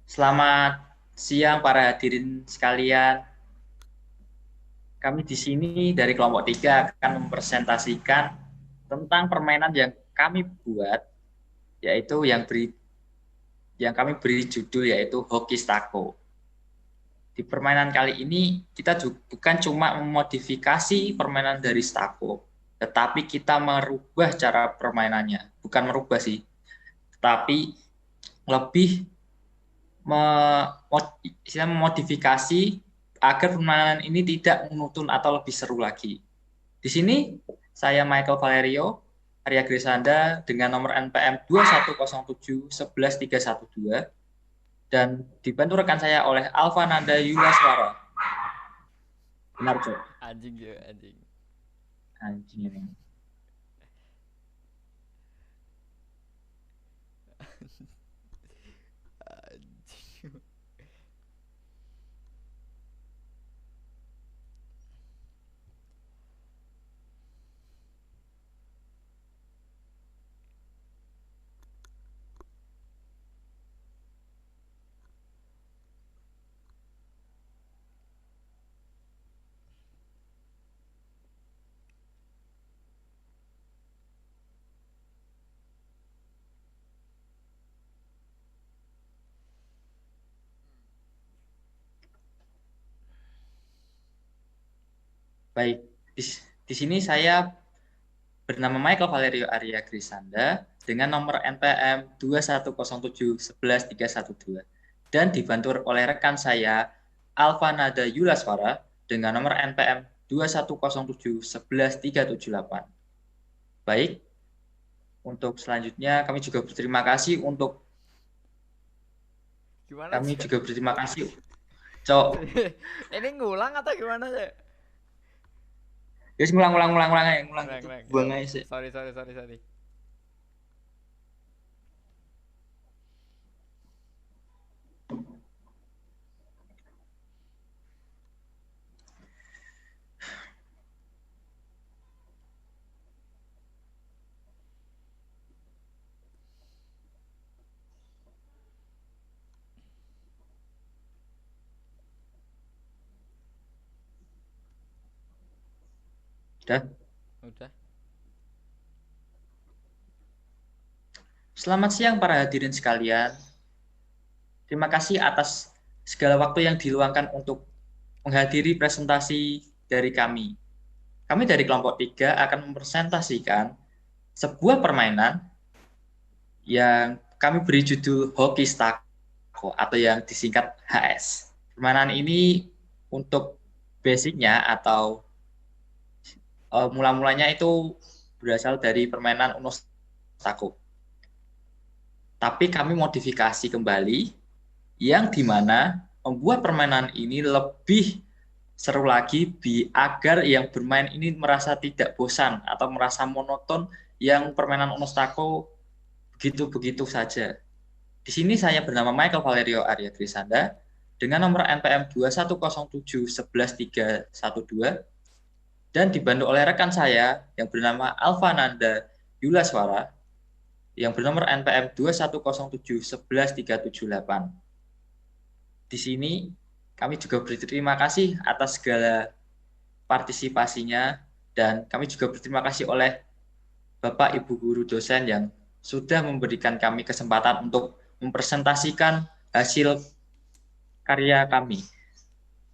Selamat siang para hadirin sekalian. Kami di sini dari kelompok 3 akan mempresentasikan tentang permainan yang kami buat, yaitu yang kami beri judul yaitu Hoki Stako. Di permainan kali ini kita bukan cuma memodifikasi permainan dari Stako, tetapi kita merubah cara permainannya. Bukan merubah sih, tetapi lebih memodifikasi agar permainan ini tidak monoton atau lebih seru lagi. Di sini saya Michael Valerio Arya Grisanda dengan nomor NPM 2107 11312 dan dibantu rekan saya oleh Alfa Nanda Yulaswara. Benar, Cok? Anjing ya anjing. Anjing ini. Anjing. Baik, di, di sini saya bernama Michael Valerio Arya Grisanda dengan nomor NPM 2107 11312 dan dibantu oleh rekan saya Alfa Nada Yulaswara dengan nomor NPM 2107 11378. Baik, untuk selanjutnya Gimana kami sih? juga berterima kasih, Cok. Ini ngulang atau gimana sih? Guys, ngulang ngulang ngulang ngulang aja, ngulang Ngulang, itu ngulang. Ya, buang aja sih. sorry, sorry, sorry, sorry. Udah. Udah. Selamat siang para hadirin sekalian. Terima kasih atas segala waktu yang diluangkan untuk menghadiri presentasi dari kami. Kami dari kelompok 3 akan mempresentasikan sebuah permainan yang kami beri judul Hoki Stako atau yang disingkat HS. Permainan ini untuk basicnya atau mula-mulanya itu berasal dari permainan Uno Stako. Tapi kami modifikasi kembali yang dimana membuat permainan ini lebih seru lagi agar yang bermain ini merasa tidak bosan atau merasa monoton yang permainan Unostako begitu-begitu saja. Di sini saya bernama Michael Valerio Arya Grisanda dengan nomor NPM 2107 11312 dan dibantu oleh rekan saya yang bernama Alfa Nanda Yulaswara yang bernomor NPM 2107 11378. Di sini kami juga berterima kasih atas segala partisipasinya dan kami juga berterima kasih oleh Bapak Ibu guru dosen yang sudah memberikan kami kesempatan untuk mempresentasikan hasil karya kami.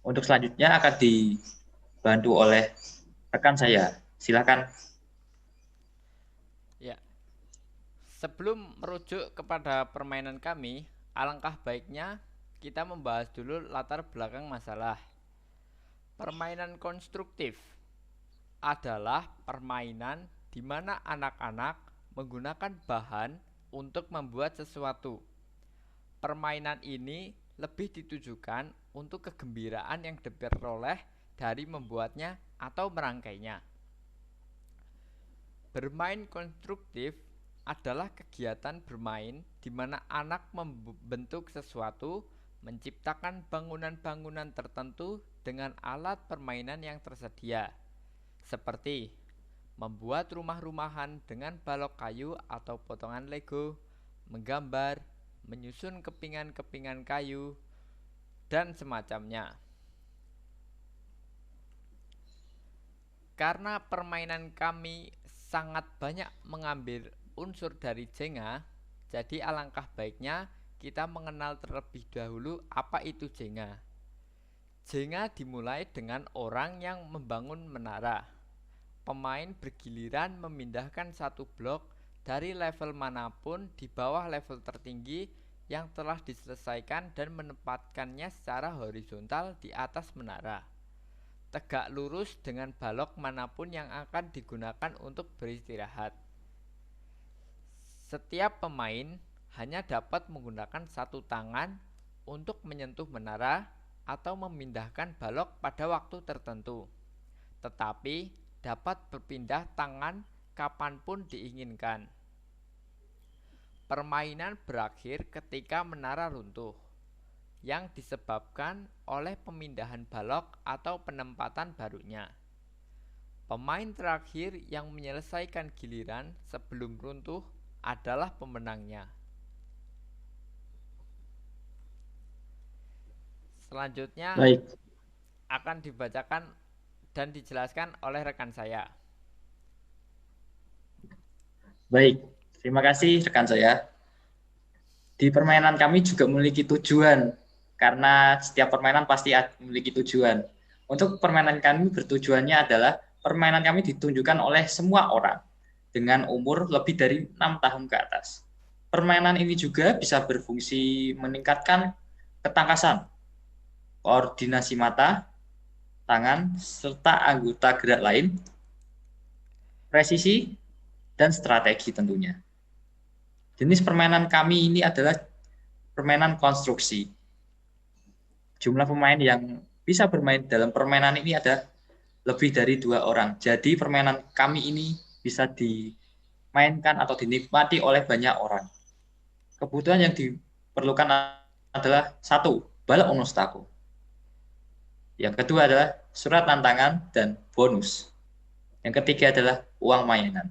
Untuk selanjutnya akan dibantu oleh rekan saya. Silakan. Ya. Sebelum merujuk kepada permainan kami, alangkah baiknya kita membahas dulu latar belakang masalah. Permainan konstruktif adalah permainan di mana anak-anak menggunakan bahan untuk membuat sesuatu. Permainan ini lebih ditujukan untuk kegembiraan yang diperoleh dari membuatnya atau merangkainya. Bermain konstruktif adalah kegiatan bermain di mana anak membentuk sesuatu, menciptakan bangunan-bangunan tertentu dengan alat permainan yang tersedia, seperti membuat rumah-rumahan dengan balok kayu atau potongan Lego, menggambar, menyusun kepingan-kepingan kayu, dan semacamnya. Karena permainan kami sangat banyak mengambil unsur dari Jenga, jadi alangkah baiknya kita mengenal terlebih dahulu apa itu Jenga. Jenga dimulai dengan orang yang membangun menara. Pemain bergiliran memindahkan satu blok dari level manapun di bawah level tertinggi yang telah diselesaikan dan menempatkannya secara horizontal di atas menara, tegak lurus dengan balok manapun yang akan digunakan untuk beristirahat. Setiap pemain hanya dapat menggunakan satu tangan untuk menyentuh menara atau memindahkan balok pada waktu tertentu, tetapi dapat berpindah tangan kapanpun diinginkan. Permainan berakhir ketika menara runtuh, yang disebabkan oleh pemindahan balok atau penempatan barunya. Pemain terakhir yang menyelesaikan giliran sebelum runtuh adalah pemenangnya. Selanjutnya Baik, akan dibacakan dan dijelaskan oleh rekan saya. baik. Terima kasih rekan saya. Di permainan kami juga memiliki tujuan, karena setiap permainan pasti memiliki tujuan. Untuk permainan kami bertujuannya adalah permainan kami ditunjukkan oleh semua orang dengan umur lebih dari 6 tahun ke atas. Permainan ini juga bisa berfungsi meningkatkan ketangkasan, koordinasi mata, tangan, serta anggota gerak lain, presisi, dan strategi tentunya. Jenis permainan kami ini adalah permainan konstruksi. Jumlah pemain yang bisa bermain dalam permainan ini ada lebih dari 2 orang. Jadi permainan kami ini bisa dimainkan atau dinikmati oleh banyak orang. Kebutuhan yang diperlukan adalah 1, balok unostako. Yang kedua adalah surat tantangan dan bonus. Yang ketiga adalah uang mainan.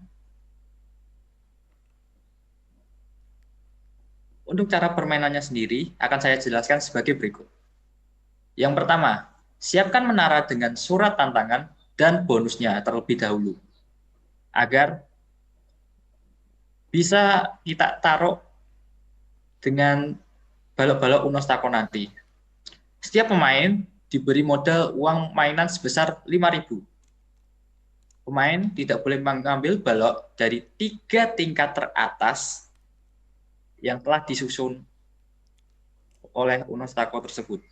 Untuk cara permainannya sendiri akan saya jelaskan sebagai berikut. Yang pertama, siapkan menara dengan surat tantangan dan bonusnya terlebih dahulu, agar bisa kita taruh dengan balok-balok unostako nanti. Setiap pemain diberi modal uang mainan sebesar 5.000. Pemain tidak boleh mengambil balok dari 3 tingkat teratas yang telah disusun oleh unostako tersebut.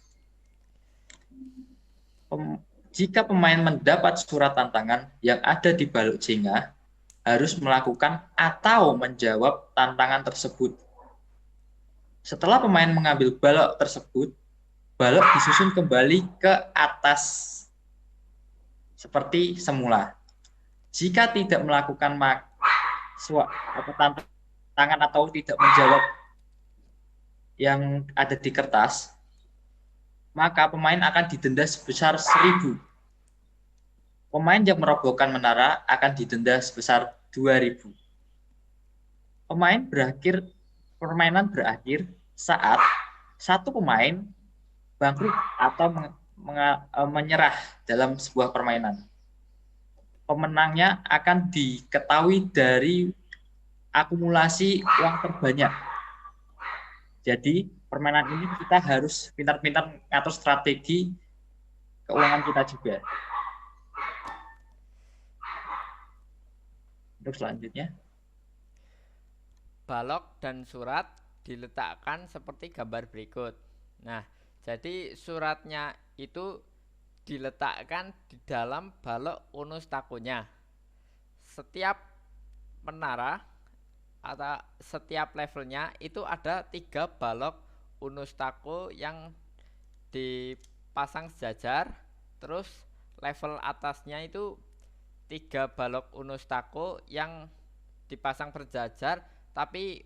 Jika pemain mendapat surat tantangan yang ada di balok Jenga, harus melakukan atau menjawab tantangan tersebut. Setelah pemain mengambil balok tersebut, balok disusun kembali ke atas seperti semula. Jika tidak melakukan tantangan atau tidak menjawab yang ada di kertas, maka pemain akan didenda sebesar 1.000. Pemain yang merobohkan menara akan didenda sebesar 2.000. Permainan berakhir saat satu pemain bangkrut atau menyerah dalam sebuah permainan. Pemenangnya akan diketahui dari akumulasi uang terbanyak. Jadi permainan ini kita harus pintar-pintar ngatur strategi keuangan kita juga. Untuk selanjutnya, Balok dan surat diletakkan seperti gambar berikut. Nah, jadi suratnya itu diletakkan di dalam balok unostakonya. Setiap menara atau setiap levelnya itu ada 3 balok unostako yang dipasang sejajar. Terus level atasnya itu 3 balok unostako yang dipasang berjajar, tapi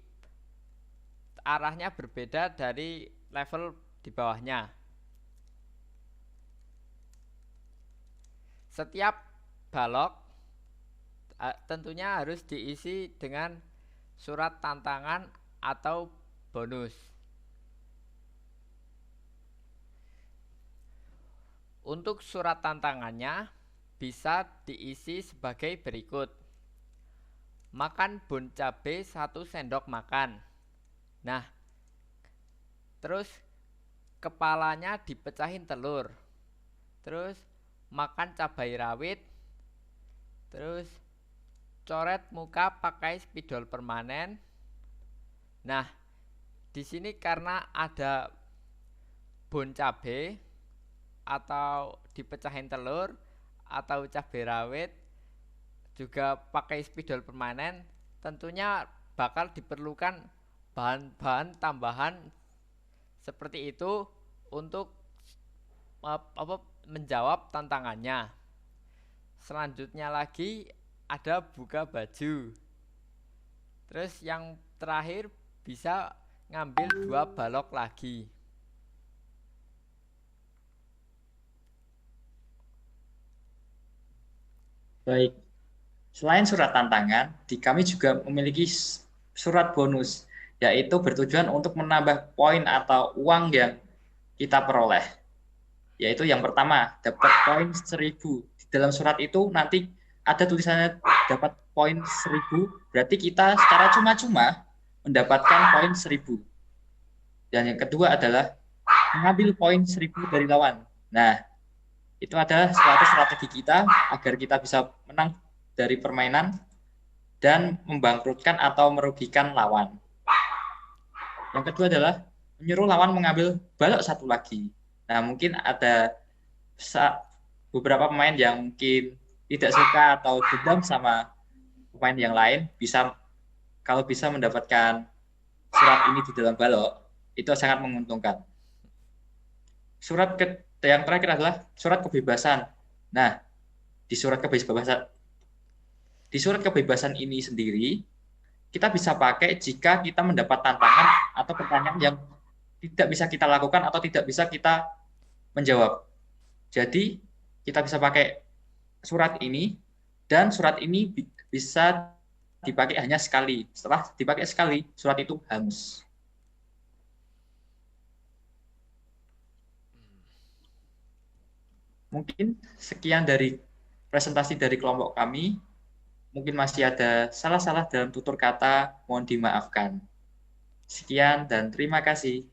arahnya berbeda dari level di bawahnya. Setiap balok tentunya harus diisi dengan surat tantangan atau bonus. Untuk surat tantangannya bisa diisi sebagai berikut. Makan bon cabe 1 sendok makan. Nah, terus kepalanya dipecahin telur. Terus makan cabai rawit. Terus coret muka pakai spidol permanen. Nah, di sini karena ada bon cabe atau dipecahin telur atau cabai rawit juga pakai spidol permanen, tentunya bakal diperlukan bahan-bahan tambahan seperti itu untuk menjawab tantangannya. Selanjutnya lagi ada buka baju. Terus yang terakhir bisa ngambil 2 balok lagi. Baik, selain surat tantangan, di kami juga memiliki surat bonus, yaitu bertujuan untuk menambah poin atau uang yang kita peroleh. Yaitu yang pertama, dapat poin 1000. Di dalam surat itu nanti ada tulisannya dapat poin 1000, berarti kita secara cuma-cuma mendapatkan poin 1000. Dan yang kedua adalah mengambil poin 1000 dari lawan. Nah, itu adalah suatu strategi kita agar kita bisa menang dari permainan dan membangkrutkan atau merugikan lawan. Yang kedua adalah menyuruh lawan mengambil balok satu lagi. Nah, mungkin ada beberapa pemain yang mungkin tidak suka atau dendam sama pemain yang lain, kalau bisa mendapatkan surat ini di dalam balok, itu sangat menguntungkan. Yang terakhir adalah surat kebebasan. Nah, di surat kebebasan ini sendiri kita bisa pakai jika kita mendapat tantangan atau pertanyaan yang tidak bisa kita lakukan atau tidak bisa kita menjawab. Jadi kita bisa pakai surat ini, dan surat ini bisa dipakai hanya sekali. Setelah dipakai sekali, surat itu hangus. Mungkin sekian dari presentasi dari kelompok kami. Mungkin masih ada salah-salah dalam tutur kata, mohon dimaafkan. Sekian dan terima kasih.